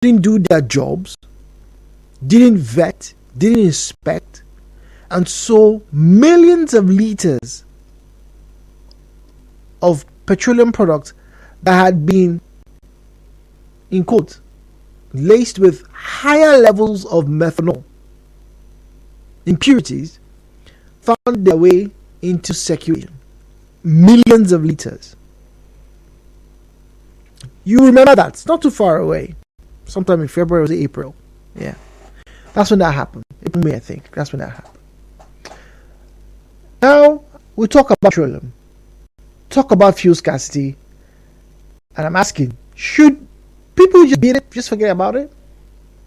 didn't do their jobs, didn't vet, didn't inspect, and so millions of liters of petroleum products that had been, in quote, laced with higher levels of methanol impurities found their way into circulation. Millions of liters. You remember that? It's not too far away. Sometime in February or April. Yeah. That's when that happened. April, May, I think. That's when that happened. Now, we talk about petroleum. Talk about fuel scarcity. And I'm asking, should people just beat it? Just forget about it?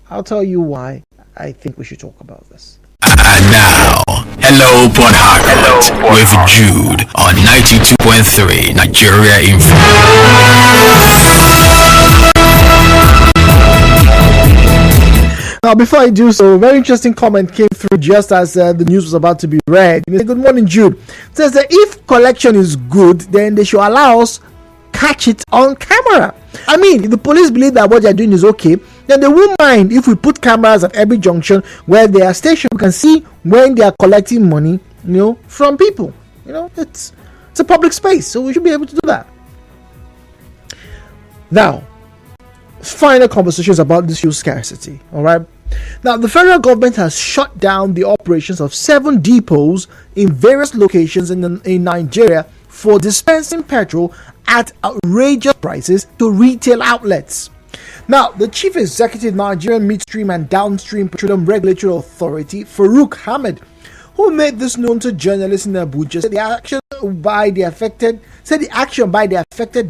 I'll tell you why I think we should talk about this. And now, hello Port Harcourt with Jude on 92.3 Nigeria Info. Now, before I do so, a very interesting comment came through just as the news was about to be read. Good morning, Jude. It says that if collection is good, then they should allow us catch it on camera. I mean, if the police believe that what they're doing is okay, then they won't mind if we put cameras at every junction where they are stationed. We can see when they are collecting money, from people. It's a public space, so we should be able to do that. Now, final conversations about this fuel scarcity. All right. Now, the federal government has shut down the operations of 7 depots in various locations in Nigeria for dispensing petrol at outrageous prices to retail outlets. Now, the Chief Executive Nigerian Midstream and Downstream Petroleum Regulatory Authority, Farouk Ahmed, who made this known to journalists in Abuja, said the action by the affected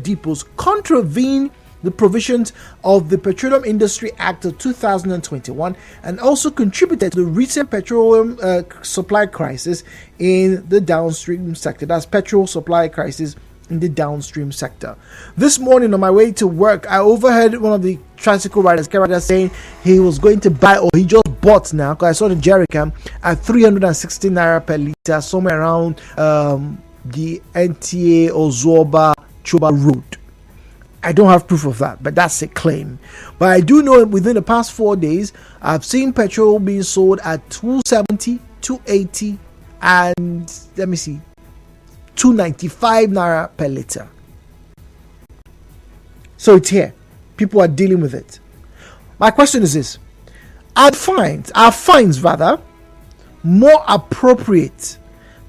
depots contravened the provisions of the Petroleum Industry Act of 2021 and also contributed to the recent petroleum supply crisis in the downstream sector. That's petrol supply crisis in the downstream sector. This morning on my way to work, I overheard one of the tricycle riders saying he was going to buy, or he just bought now, because I saw the jerrycan at 360 naira per litre, somewhere around the NTA Ozoba Chuba Road. I don't have proof of that, but that's a claim. But I do know within the past 4 days, I've seen petrol being sold at 270, 280, and 295 naira per litre. So it's here. People are dealing with it. My question is this: are fines more appropriate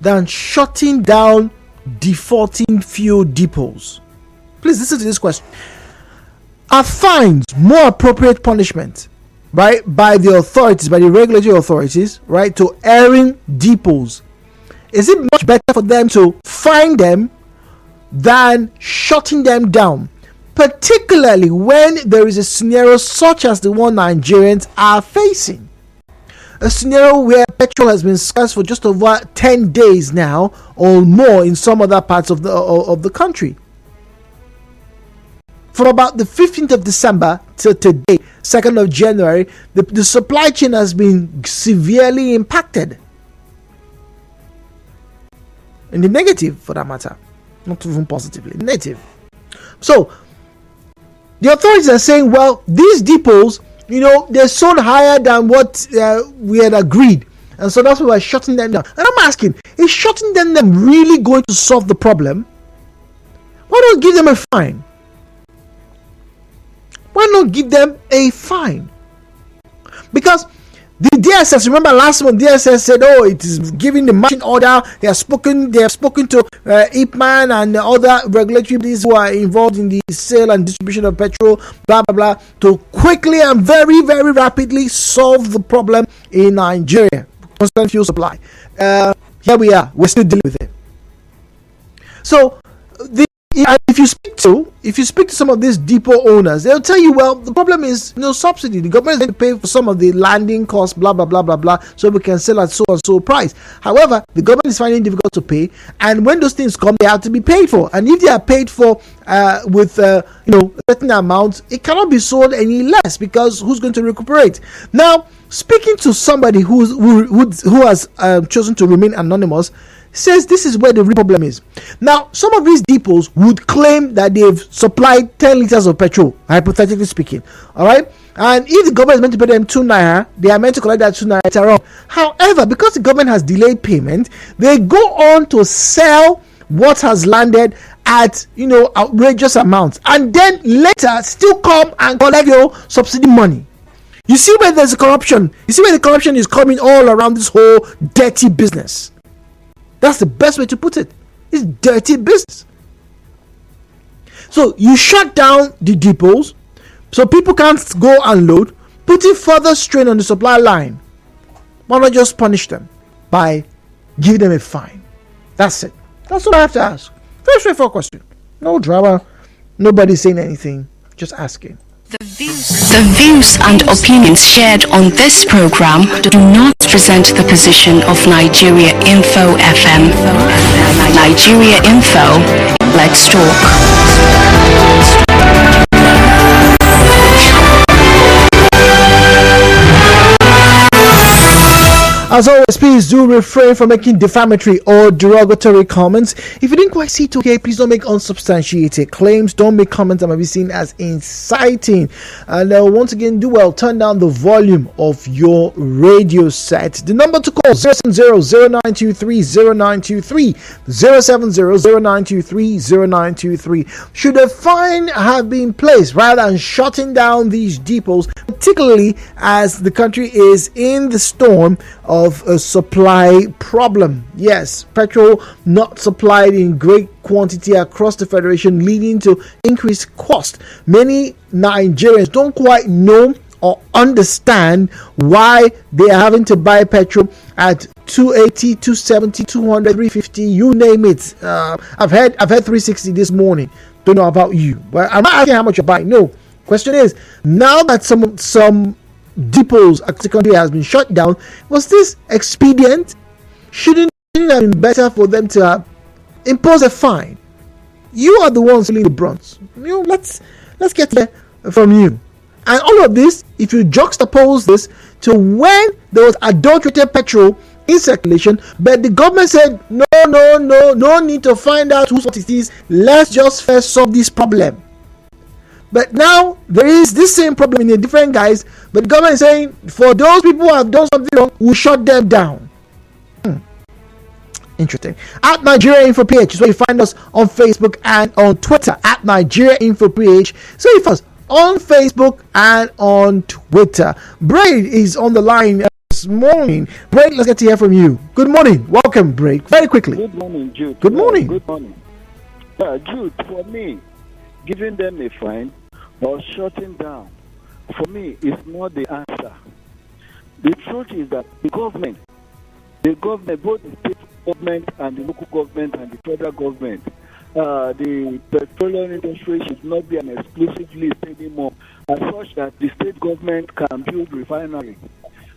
than shutting down defaulting fuel depots? Please listen to this question. Are fines more appropriate punishment, right, by the authorities, by the regulatory authorities, right, to erring depots? Is it much better for them to fine them than shutting them down, particularly when there is a scenario such as the one Nigerians are facing? A scenario where petrol has been scarce for just over 10 days now or more in some other parts of the country. From about the 15th of December till today, 2nd of January, the supply chain has been severely impacted. In the negative, for that matter. Not even positively, negative. So, the authorities are saying, well, these depots, they're sold higher than what we had agreed. And so that's why we're shutting them down. And I'm asking, is shutting them down really going to solve the problem? Why not give them a fine? Why not give them a fine? Because the DSS, remember last month, DSS said, it is giving the marching order. They have spoken to IPMAN and other regulatory bodies who are involved in the sale and distribution of petrol, blah, blah, blah, to quickly and very, very rapidly solve the problem in Nigeria. Constant fuel supply. Here we are. We're still dealing with it. So, if you speak to some of these depot owners, they'll tell you, well, the problem is subsidy. The government is going to pay for some of the landing costs, blah blah blah blah blah, so we can sell at so and so price. However, the government is finding it difficult to pay, and when those things come, they have to be paid for. And if they are paid for with a certain amount, it cannot be sold any less, because who's going to recuperate? Now, speaking to somebody who has chosen to remain anonymous, says this is where the real problem is. Now, some of these depots would claim that they've supplied 10 liters of petrol, hypothetically speaking, all right, And if the government is meant to pay them 2 naira, they are meant to collect that 2 naira later on. However, because the government has delayed payment, they go on to sell what has landed at outrageous amounts, and then later still come and collect your subsidy money. You see where there's a corruption. You see where the corruption is coming all around this whole dirty business. That's the best way to put it. It's dirty business. So you shut down the depots so people can't go and load, putting further strain on the supply line. Why not just punish them by giving them a fine? That's it. That's what I have to ask. Very straightforward question. No drama. Nobody's saying anything. Just asking. The views and opinions shared on this program do not present the position of Nigeria Info FM. Nigeria Info, let's talk. As always, please do refrain from making defamatory or derogatory comments. If you didn't quite see it okay, please don't make unsubstantiated claims. Don't make comments that might be seen as inciting. And once again, do well, turn down the volume of your radio set. The number to call 070-0923-0923, 070-0923-0923. Should a fine have been placed rather than shutting down these depots, particularly as the country is in the storm of a supply problem? Yes, petrol not supplied in great quantity across the federation, leading to increased cost. Many Nigerians don't quite know or understand why they are having to buy petrol at 280, 270, 200, 350, you name it. I've heard 360 this morning. Don't know about you, but I'm not asking how much you're buying. No, question is, now that some depots across the country has been shut down, was this expedient? Shouldn't it have been better for them to impose a fine? You are the ones feeling the brunt. Let's get there from you. And all of this, if you juxtapose this to when there was adulterated petrol in circulation, but the government said no need to find out whose fault it is. Let's just first solve this problem. But now there is this same problem in a different guise, but the government is saying for those people who have done something wrong, we'll shut them down. Interesting. At Nigeria Info PH is where you find us on Facebook and on Twitter. At Nigeria Info PH. So you first on Facebook and on Twitter. Braid is on the line this morning. Braid, let's get to hear from you. Good morning. Welcome, Braid. Very quickly. Good morning, Jude. Good morning. Good morning. Jude, for me, giving them a fine or shutting down, for me, is not the answer. The truth is that the government, both the state government and the local government and the federal government, the petroleum industry should not be an exclusive list anymore, as such that the state government can build refinery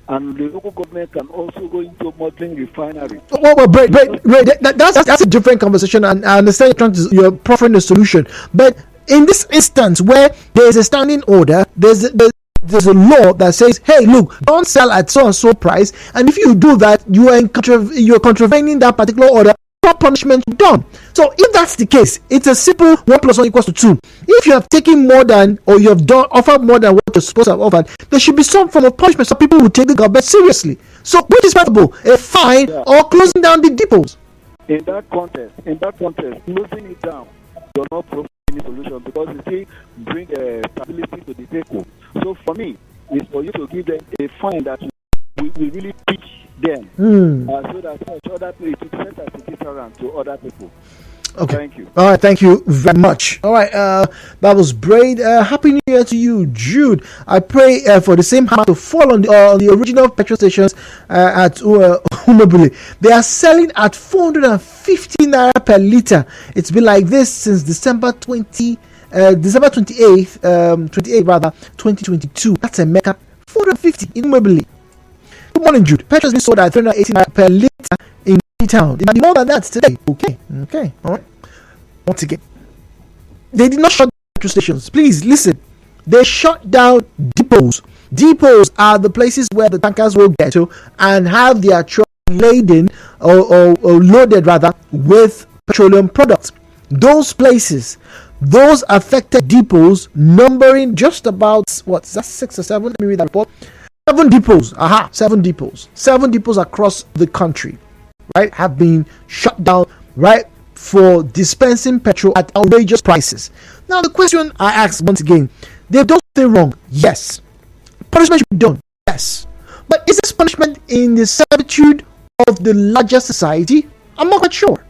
and the local government can also go into modeling refinery. Well, that's a different conversation, and I understand you're proffering a solution, but in this instance where there is a standing order, there's a law that says, hey, look, don't sell at so and so price, and if you do that, you are contravening that particular order. Punishment done. So if that's the case, it's a simple 1 + 1 = 2. If you have taken more than, or you have offered more than what you're supposed to have offered, there should be some form of punishment so people will take the government seriously. So which is preferable, a fine or closing down the depots? In that context, closing it down does not provide any solution, because it still bring stability to the people. So for me, it's for you to give them a fine that we really teach them, so that other people, it will set as a deterrent to other people. Okay. Thank you. All right. Thank you very much. All right. That was Braid. Happy New Year to you, Jude. I pray for the same hammer to fall on the original petrol stations at Umebule. They are selling at 450 naira per liter. It's been like this since December 28th, 2022. That's a mecca. 450 in Umebule. Good morning, Jude. Petrol has been sold at 380 naira per liter in town. It might be more than that today. Okay. All right. Once again, they did not shut down petrol stations. Please listen. They shut down depots. Depots are the places where the tankers will get to and have their truck laden or loaded rather with petroleum products. Those places, those affected depots numbering just about, what's that, 6 or 7? Let me read that report. 7 depots. 7 depots. 7 depots across the country, right, have been shut down, right, for dispensing petrol at outrageous prices. Now, the question I ask once again, they've done something wrong. Yes. Punishment should be done. Yes. But is this punishment in the servitude of the larger society? I'm not quite sure.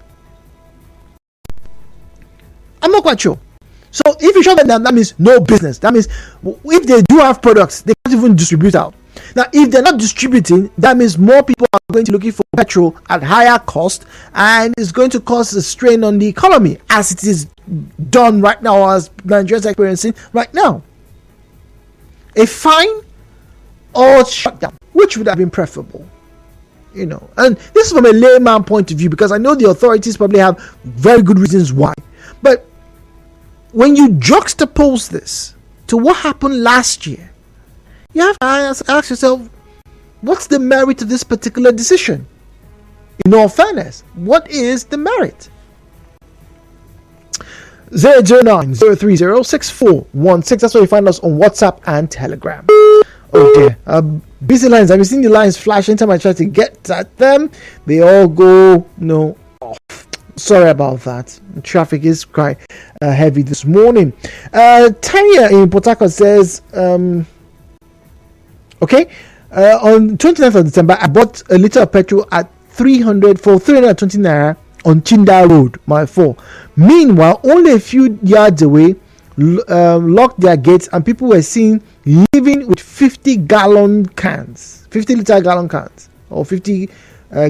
So if you shut them down, that means no business. That means if they do have products, they can't even distribute out. Now, if they're not distributing, that means more people are going to be looking for petrol at higher cost, and it's going to cause a strain on the economy, as it is done right now, as Nigerians are experiencing right now. A fine or shutdown, which would have been preferable? And this is from a layman point of view, because I know the authorities probably have very good reasons why. But when you juxtapose this to what happened last year, you have to ask yourself, what's the merit of this particular decision? In all fairness, what is the merit? 009-030-6416. That's where you find us on WhatsApp and Telegram. Oh dear. Busy lines. Have you seen the lines flash? Anytime I try to get at them, they all go off. Sorry about that. Traffic is quite heavy this morning. Tanya in Port Harcourt says, okay, on 29th of December, I bought a liter of petrol at 320 naira on Chinda Road, mile 4. Meanwhile, only a few yards away, locked their gates, and people were seen leaving with 50 liter gallon cans, or 50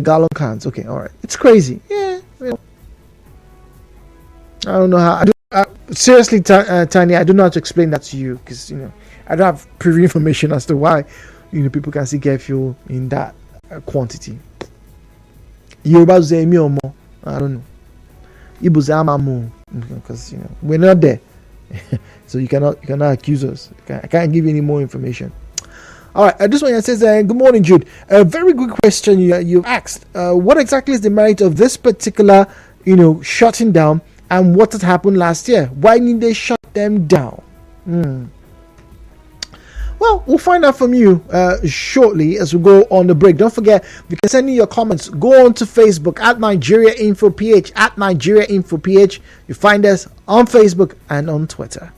gallon cans. Okay, all right, it's crazy. Yeah, I don't know how. Seriously, Tanya, I don't know how to explain that to you, because I don't have preview information as to why people can still get fuel in that quantity. Yoruba say me or more. I don't know. Igbo say amamu, because we're not there. So you cannot accuse us. I can't give you any more information. All right, this one here says, good morning, Jude. A very good question you've asked. What exactly is the merit of this particular shutting down, and what had happened last year? Why didn't they shut them down? Well, we'll find out from you shortly as we go on the break. Don't forget, you can send in your comments. Go on to Facebook at Nigeria Info PH, at Nigeria Info PH. You find us on Facebook and on Twitter.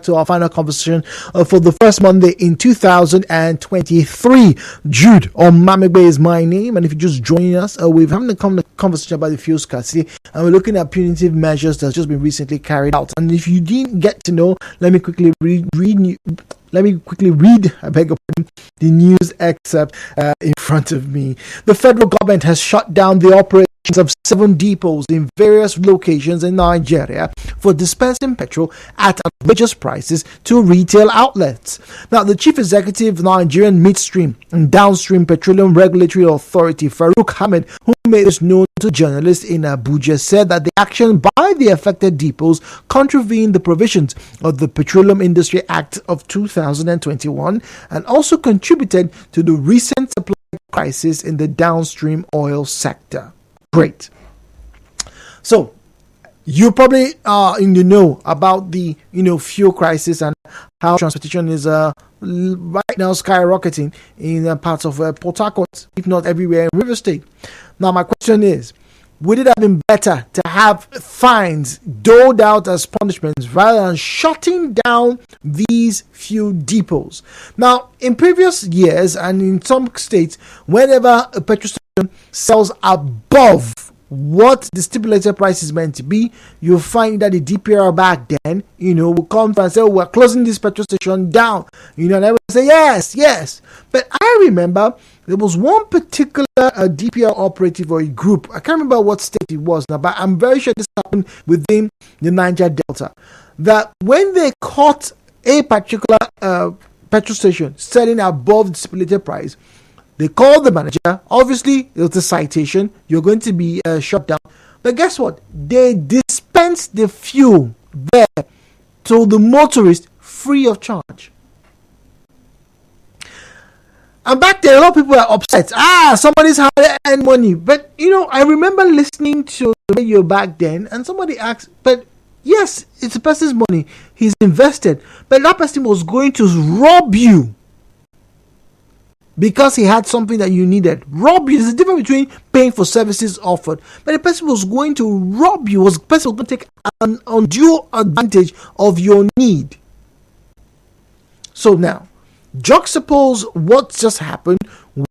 to our final conversation for the first Monday in 2023. Jude Omamegbe is my name, and if you're just joining us, we're having a conversation about the fuel scarcity, and we're looking at punitive measures that's just been recently carried out. And if you didn't get to know, let me quickly read, I beg your pardon, the news excerpt in front of me. The federal government has shut down the operations of 7 depots in various locations in Nigeria for dispensing petrol at outrageous prices to retail outlets. Now, the chief executive of Nigerian Midstream and Downstream Petroleum Regulatory Authority, Farouk Ahmed, who made this known to journalists in Abuja, said that the action by the affected depots contravened the provisions of the Petroleum Industry Act of 2021 and also contributed to the recent supply crisis in the downstream oil sector. Great. So you probably are in the know about the fuel crisis and how transportation is right now skyrocketing in parts of Port Harcourt, if not everywhere in River State. Now my question is, would it have been better to have fines doled out as punishments rather than shutting down these fuel depots? Now, in previous years and in some states, whenever a petrol station sells above what the stipulated price is meant to be, you'll find that the DPR back then, will come and say, we're closing this petrol station down. And I would say, yes. But I remember there was one particular DPR operative or a group, I can't remember what state it was now, but I'm very sure this happened within the Niger Delta, that when they caught a particular petrol station selling above the stipulated price, they called the manager. Obviously, it was a citation. You're going to be shut down. But guess what? They dispensed the fuel there to the motorist free of charge. And back then, a lot of people were upset. Somebody's hard-earned money. But, I remember listening to the radio back then, and somebody asked, but yes, it's a person's money. He's invested. But that person was going to rob you because he had something that you needed. Rob you. There's a difference between paying for services offered. But the person was going to rob you. The person was going to take an undue advantage of your need. So now, juxtapose what just happened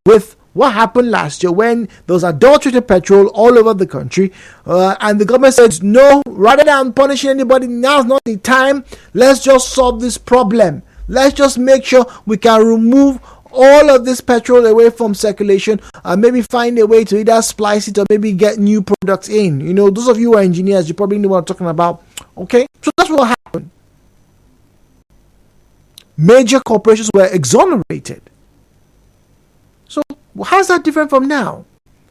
with what happened last year when there was adulterated petrol all over the country, and the government said, no, rather than punishing anybody, now's not the time. Let's just solve this problem. Let's just make sure we can remove all of this petrol away from circulation, and maybe find a way to either splice it or maybe get new products in. Those of you who are engineers, you probably know what I'm talking about. Okay, so that's what happened. Major corporations were exonerated. So how's that different from now?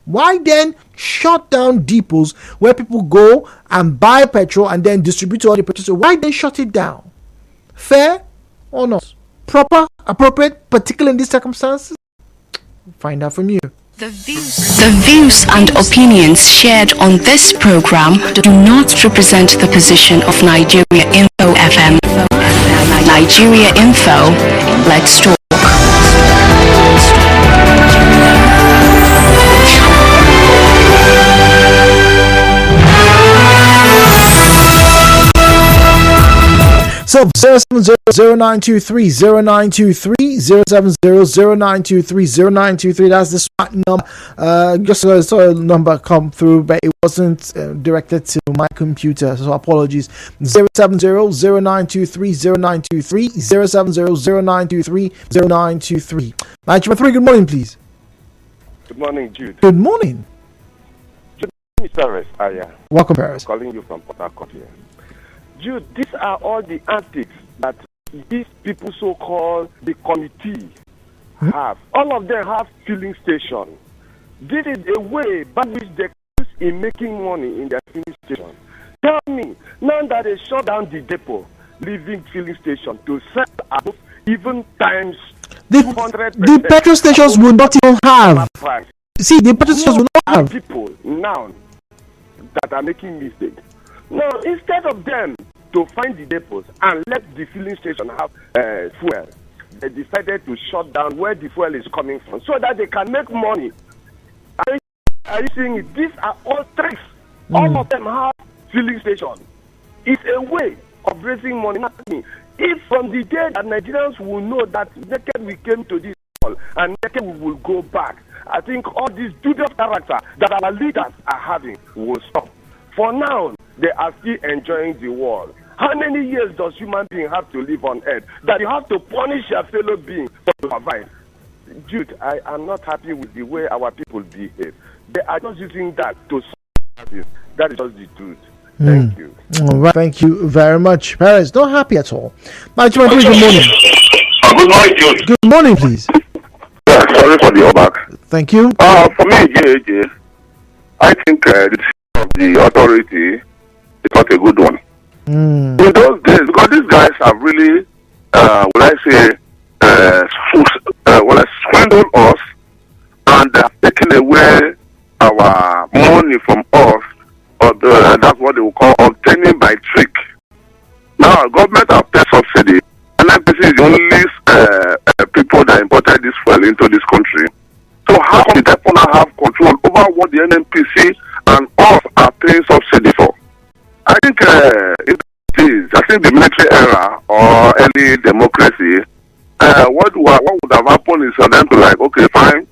Why then shut down depots where people go and buy petrol and then distribute to all the petrol? Why then shut it down? Fair or not? Proper, appropriate, particularly in these circumstances? Find out from you. The views and opinions shared on this program do not represent the position of Nigeria Info FM. Nigeria Info, let's talk. So 07009230923 that's the smart number. Just saw a number come through, but it wasn't directed to my computer, so apologies. 07009230923 Nigeria 3, good morning, please. Good morning, Jude. Good morning. Mr. Paris, welcome, Paris. Calling you from Port Harcourt here. Jude, these are all the antics that these people so-called the committee have. All of them have filling station. This is a way by which they use in making money in their filling station. Tell me, now that they shut down the depot, leaving filling station to sell above even times the petrol stations will not even have. See, the petrol stations will not have. People now that are making mistakes. No, instead of them to find the depots and let the filling station have fuel, they decided to shut down where the fuel is coming from so that they can make money. Are you seeing it? These are all tricks. All of them have filling station. It's a way of raising money. If from the day that Nigerians will know that naked we came to this world and naked we will go back, I think all these dubious character that our leaders are having will stop. For now, they are still enjoying the world. How many years does human being have to live on earth that you have to punish your fellow being to survive? Jude, I am not happy with the way our people behave. They are just using that to survive. That is just the truth. Thank you. All right, thank you very much. Parents, not happy at all. Good morning. Good morning, Jude. Good morning, please. Yeah, sorry for the back. Thank you. For me, JJ, I think the decision of the authority is not a good one. In those days, because these guys have really, swindled us and they have taken away our money from us, or that's what they will call obtaining by trick. Now, government have paid subsidy, and NPC is the only people that imported this fuel into this country. So how come the depot now have control over what the NNPC and us are paying subsidy for? I think I think the military era or early democracy, what would have happened is for them to like, okay, fine,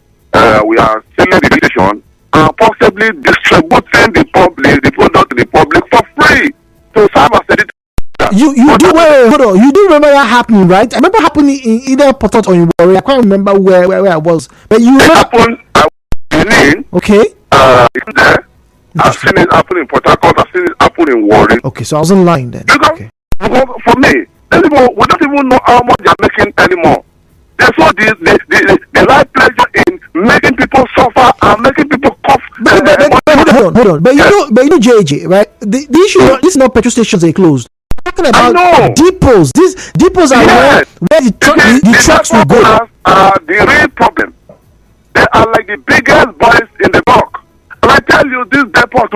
we are selling the station and possibly distributing the product to the public for free to serve as editor. You do hold on. You do remember that happening, right? I remember happening in either Port Harcourt or in Warri. I can't remember where I was, but you remember. It happened. Okay. It's there. I've seen it happen in Port Harcourt. I've seen it happen in Warri. Okay, so I was in line then. Because for me, we don't even know how much they are making anymore. They saw the right pleasure in making people suffer and making people cough. Hold on. But you know, JJ, right? The issue, this is not petrol stations they closed. We're talking about depots. These depots are where the trucks will go. The real problem. They are like the biggest boys in the block. And I tell you, these depots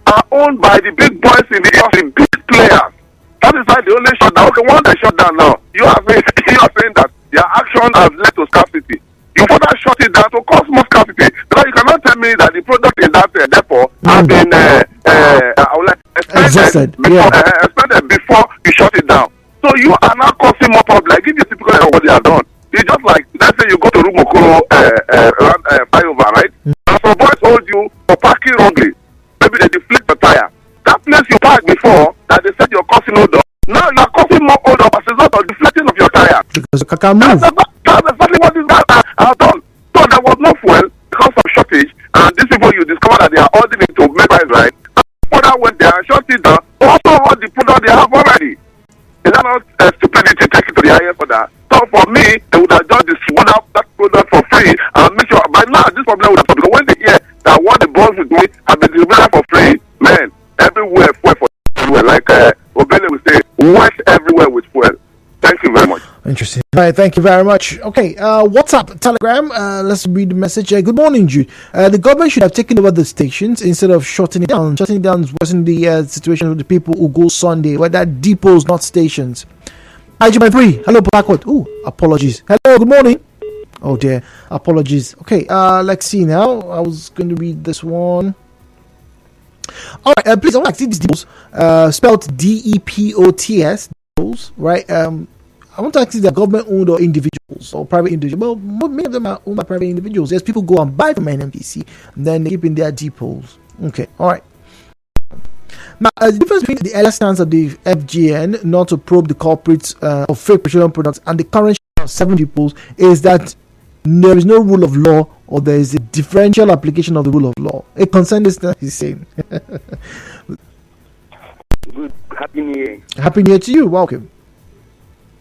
are owned by the big boys in the industry, big players. That is why they only shut down. Okay, once they shut down now, you are saying that their action has led to scarcity. You further shut it down to cause more scarcity. Because you cannot tell me that the product in that depot has been expanded before you shut it down. So you are now causing more problems. I give you typical of what they have done. It's just like, let's say you go to Rumokoro flyover, right? And some boys hold you for parking wrongly. Maybe they deflate the tire. That place you parked before, that they said you're causing odor. Now you're causing more odor as a result of deflecting of your tire. Because you can't move. That's exactly what these guys have done. So there was no fuel because of shortage, and these people you discover that they are ordering to make price right. And further went there and shut it down. Also all the product they have already. Is that not stupidity? Take it to the highest order. So for me, they would have just distributed that product for free and make sure. By now, this problem would have stopped. Because when they hear that what the boss with me have been distributed for free, man, everywhere fuel for everywhere. Like Obele will say, wet everywhere with fuel. Thank you very much. Interesting. All right, thank you very much. Okay, WhatsApp, Telegram. Let's read the message. Good morning, Jude. The government should have taken over the stations instead of shutting it down. Shutting it down is worsening the situation of the people who go Sunday, where that depots, not stations. IGM3. Hello, Blackwood. Ooh, apologies. Hello, good morning. Oh dear, apologies. Okay, let's see now. I was going to read this one. All right, please, I want to see these depots. Spelled DEPOTS. Right? I want to ask if they're government owned or individuals or private individuals. Well, many of them are owned by private individuals. Yes, people go and buy from NNPC and then they keep in their depots. Okay, all right. Now, the difference between the earlier stance of the FGN not to probe the culprits of fake petroleum products and the current 7 depots is that there is no rule of law or there is a differential application of the rule of law. A consensus is saying. Good. Happy New Year. Happy New Year to you. Welcome.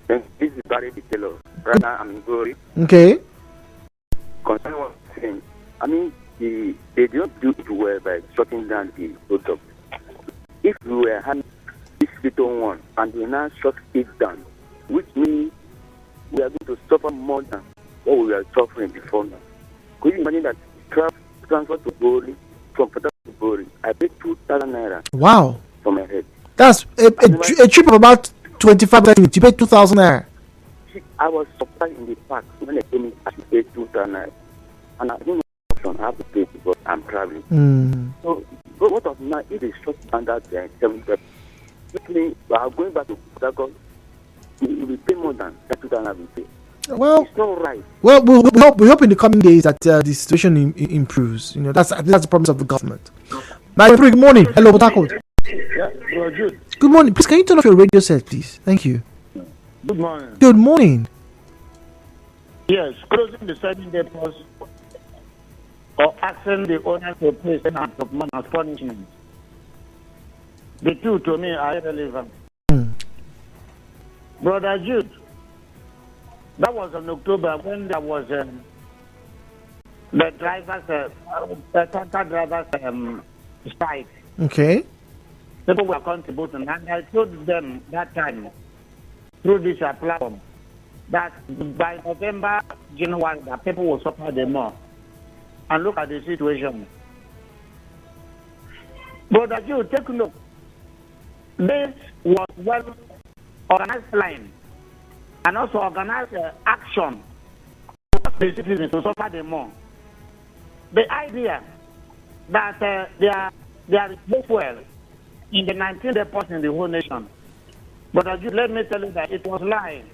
This is Barry Bitelo. Right now I'm in Glory. Okay. Concerning what I'm saying, I mean, they don't do it well by shutting down the product. If we were having this little one and we now shut it down, which means we are going to suffer more than what we were suffering before now. Could you imagine that transfer to Glory, from Port Harcourt to Glory, I paid 2,000 naira. Wow. For my head. That's a trip of about 25 minutes. You paid 2,000 naira. I was surprised in the park when they told me I should pay 2,000 naira. And I don't know option. I have to pay because I'm traveling. So, but what of now if they shut down that 7 step? Which means we are going back to Port Harcourt you will pay more than that 2,000 will pay. Well, It's not right. well, we hope in the coming days that the situation improves. You know, that's the promise of the government. Good morning. Hello, Port Harcourt. Yeah, bro, Jude. Good morning. Please, can you turn off your radio set, please? Thank you. Good morning. Good morning. Yes, closing the 7-day pause or asking the owner to pay an amount of money as punishment. The two to me are irrelevant. Brother Jude, that was in October when there was the drivers, tanker drivers strike. Okay. People were contributing, and I told them that time through this platform that by November, January, that people will suffer the more. And look at the situation. But as you take a look, this was well organized plan and also organized action for the citizens to suffer the more. The idea that there is no fuel in the 19 depots in the whole nation. But as you let me tell you that it was lying.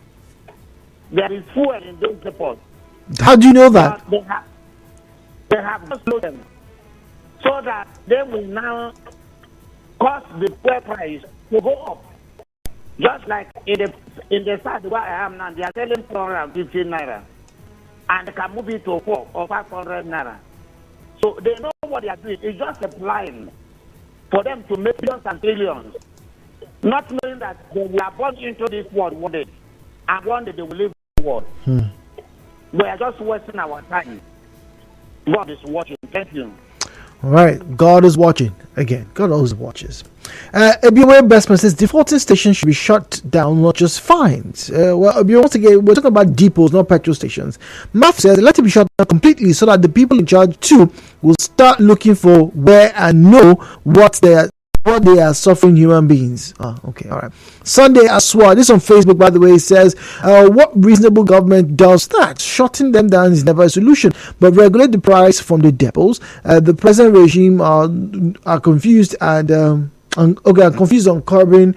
There is fuel in those depots. How do you know that? They have just loaded them so that they will now cause the fuel price to go up. Just like in the side where I am now, they are selling 415 naira, and they can move it to 4 or 500 naira. So they know what they are doing. It's just a plan for them to make billions and trillions, not knowing that they were born into this world one day, and one day they will leave the world. We are just wasting our time. God is watching. Thank you. All right, God is watching. Again, God always watches. Obiora Bestman says defaulting stations should be shut down, not just fines. Once again, we're talking about depots, not petrol stations. Math says let it be shut down completely so that the people in charge too will start looking for where and know what they are suffering human beings. Okay, all right. Sunday Aswa, this on Facebook, by the way, says, what reasonable government does that? Shutting them down is never a solution, but regulate the price from the depots. The present regime are confused and confused on curbing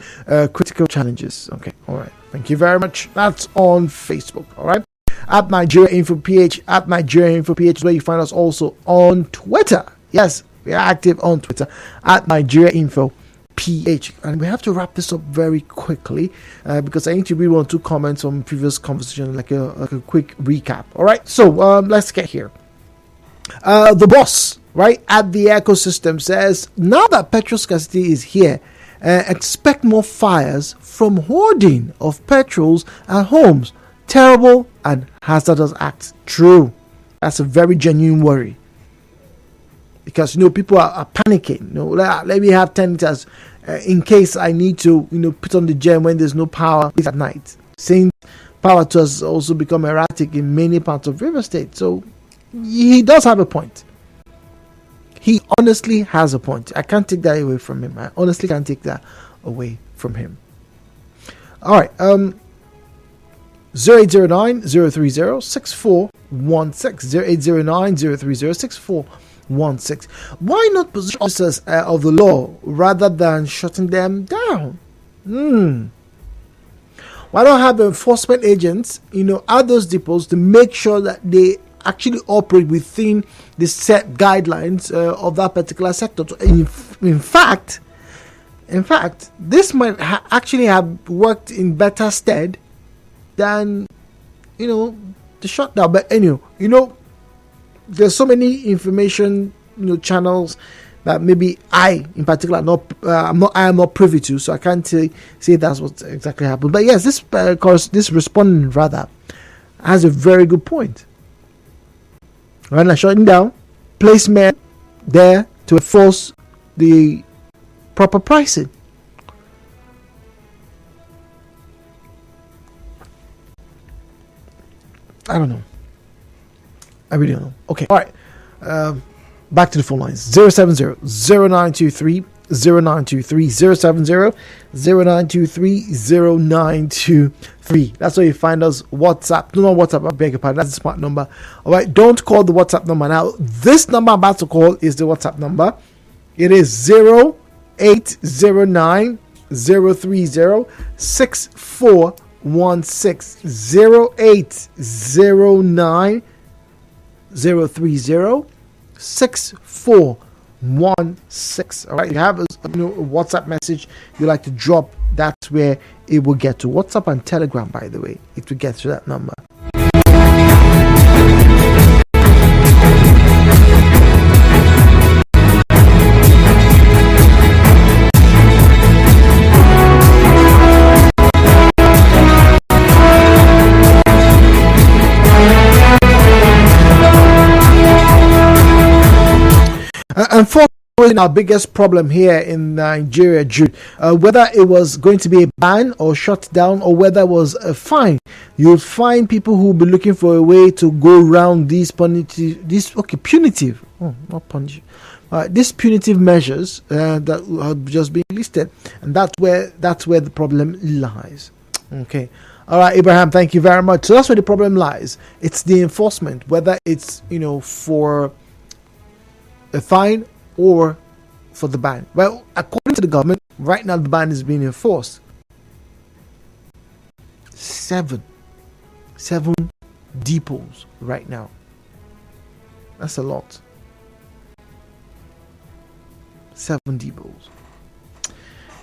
critical challenges. Okay, all right. Thank you very much. That's on Facebook, all right. At Nigeria Info PH, at Nigeria Info PH is where you find us also on Twitter. Yes, we are active on Twitter at Nigeria Info PH, and we have to wrap this up very quickly because I need to read 1 or 2 comments on previous conversation, like a quick recap. All right, so let's get here. The boss, right at the ecosystem, says now that petrol scarcity is here, expect more fires from hoarding of petrols at homes. Terrible and hazardous acts. True, that's a very genuine worry. Because people are panicking. Let me have 10 liters in case I need to put on the gem when there's no power at night. Since power has also become erratic in many parts of River State, so he does have a point. He honestly has a point. I can't take that away from him. I honestly can't take that away from him. All right. 0809 030 6416 0809 030 6416. Why not position officers of the law rather than shutting them down? Why not have enforcement agents, at those depots to make sure that they actually operate within the set guidelines of that particular sector? In fact, this might actually have worked in better stead than the shutdown. But anyway, there's so many information channels that maybe I in particular I am not privy to, so I can't say that's what exactly happened. But yes, this respondent rather has a very good point. Right now, shutting down, placement there to enforce the proper pricing. I don't know. I really don't know. Okay, all right. Back to the phone lines. 070-0923 0923 070-0923 That's where you find us. WhatsApp. No, not WhatsApp. I beg your pardon. That's the smart number. All right. Don't call the WhatsApp number now. This number I'm about to call is the WhatsApp number. It is 0809 030 64 0809 030 6416. All right, you have a WhatsApp message you like to drop, that's where it will get to. WhatsApp and Telegram, by the way, it will get to that number. Unfortunately, our biggest problem here in Nigeria, Jude, whether it was going to be a ban or shut down, or whether it was a fine, you'll find people who will be looking for a way to go around these punitive, these measures that have just been listed, and that's where the problem lies. Okay. All right, Abraham, thank you very much. So that's where the problem lies. It's the enforcement, whether it's for a fine or for the ban. Well, according to the government, right now the ban is being enforced. 7 depots right now. That's a lot. 7 depots.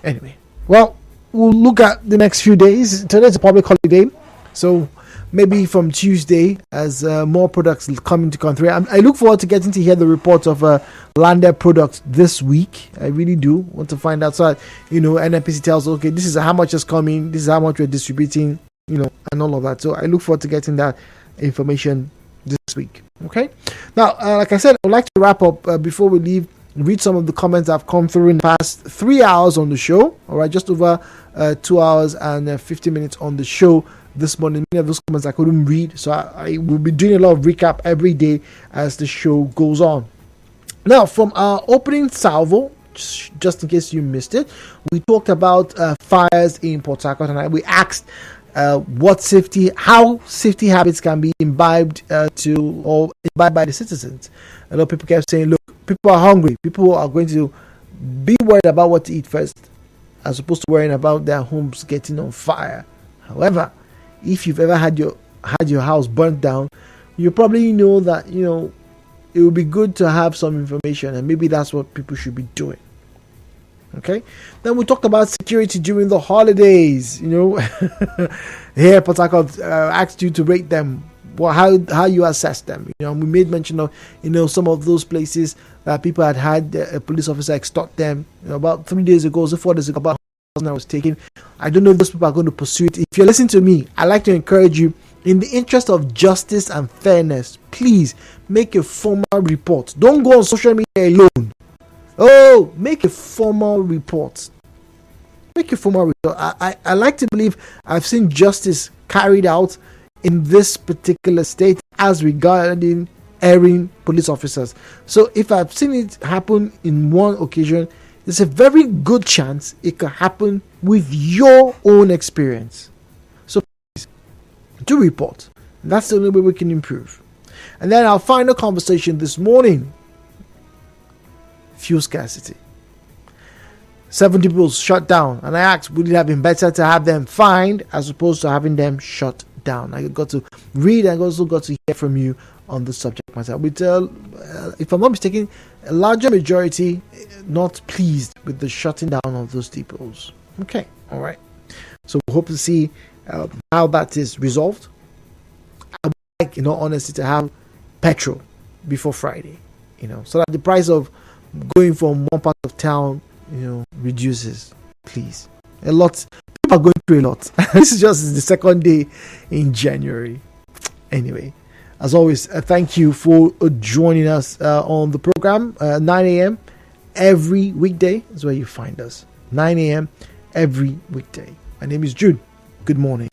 Anyway, well, we'll look at the next few days. Today's a public holiday, so maybe from Tuesday, as more products come into country. I look forward to getting to hear the reports of landed products this week. I really do want to find out. So, NNPC tells, okay, this is how much is coming, this is how much we're distributing, and all of that. So I look forward to getting that information this week. Okay. Now, like I said, I'd like to wrap up before we leave. Read some of the comments that have come through in the past 3 hours on the show. All right, just over 2 hours and 50 minutes on the show this morning. Many of those comments I couldn't read, so I will be doing a lot of recap every day as the show goes on. Now, from our opening salvo, just in case you missed it, we talked about fires in Port Harcourt, and we asked how safety habits can be imbibed by the citizens. A lot of people kept saying, look, people are hungry, people are going to be worried about what to eat first, as opposed to worrying about their homes getting on fire. However, if you've ever had your house burnt down, you probably know that it would be good to have some information, and maybe that's what people should be doing. Okay. Then we talked about security during the holidays. Here, Port Harcourt asked you to rate them. Well, how you assess them. We made mention of some of those places that people had a police officer extort them. About 3 days ago, 4 days ago, about I was taken. I don't know if those people are going to pursue it. If you're listening to me, I'd like to encourage you, in the interest of justice and fairness, please make a formal report. Don't go on social media alone. Oh, make a formal report. Make a formal report. I like to believe I've seen justice carried out in this particular state as regarding erring police officers. So if I've seen it happen in one occasion, there's a very good chance it could happen with your own experience. So please do report. That's the only way we can improve. And then our final conversation this morning: fuel scarcity. 7 people shut down, and I asked, would it have been better to have them fined as opposed to having them shut down? I got to read and also got to hear from you on the subject matter. If I'm not mistaken, a larger majority not pleased with the shutting down of those depots. Okay, all right. So we hope to see how that is resolved. I would like, in all honesty, to have petrol before Friday, so that the price of going from one part of town, reduces. Please, a lot. People are going through a lot. This is just the second day in January. Anyway, as always, thank you for joining us on the program. 9 a.m. every weekday is where you find us. 9 a.m. every weekday. My name is Jude. Good morning.